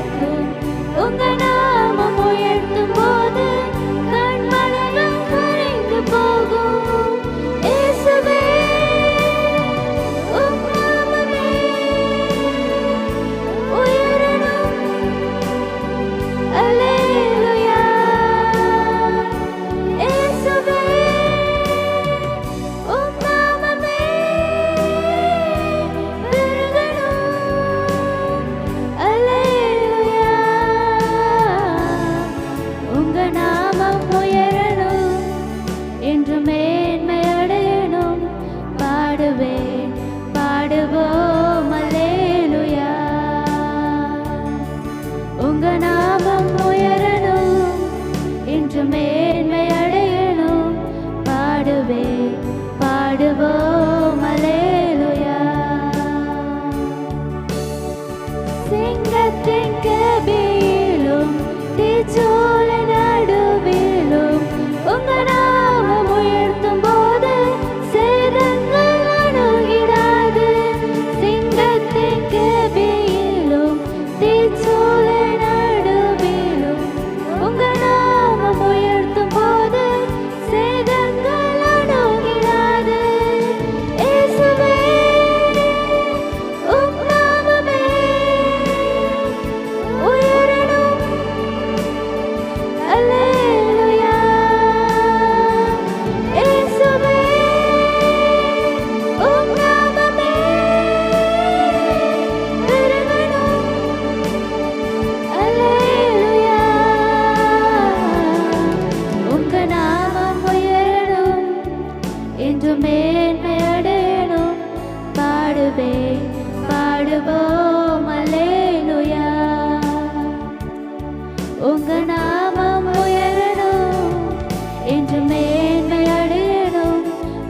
நடக்கும். உங்க நாமம் உயர்த்தும் போது கண்மலைகள் கரைந்து போகும். இயேசுவே, உம் நாமமே உயரணும். அல்லேலூயா. இயேசுவே, உம் நாமமே பெருகணும். அல்லேலூயா. உங்க நாமம் உயரணும், என்று மேன்மை அடையணும். பாடுவேன், பாடுவோம் அல்லேலூயா. உங்க நாமம் உயரணும், என்று மேன்மை அடையணும். பாடுவேன், பாடுவோம் அல்லேலூயா. சிங்கத்தின் கபியிலும் தீச்சூள நடுவிலும் உங்க நாமம் உயர்த்தும் போது சேதங்கள் அணுகிடாது. சிங்கத்தின் கபியிலும் தீச்சூள நடுவிலும் உங்க நாமம் உயர்த்தும் போது சேதங்கள் அணுகிடாது. இயேசுவே, உம் நாமமே உயரணும். அல்லேலூயா. இயேசுவே, உம் நாமமே பெருகணும். அல்லேலூயா. உங்க நாமம் உயரணும், என்று மேன்மை அடையணும். பாடுவேன், பாடுவோம் அல்லேலூயா. உங்க நாமம் உயரணும், என்று மேன்மை அடையணும்.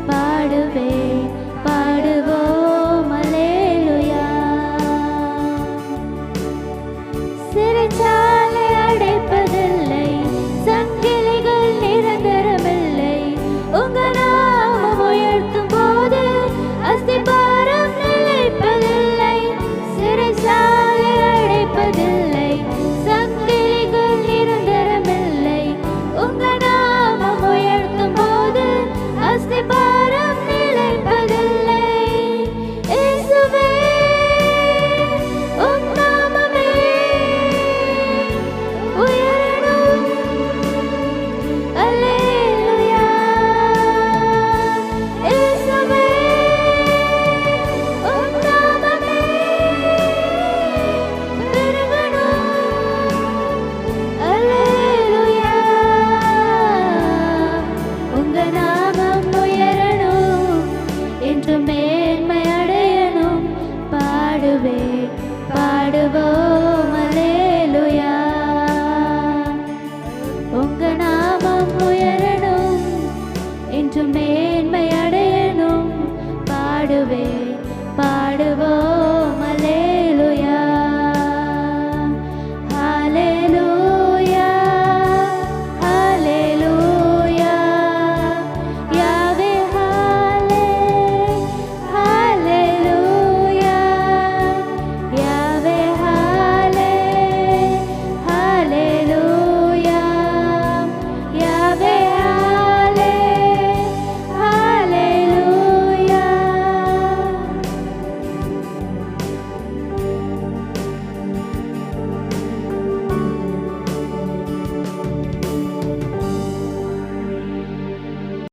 பாடுவேன், பாடுவோம் அல்லேலூயா. சிறைச்சாலை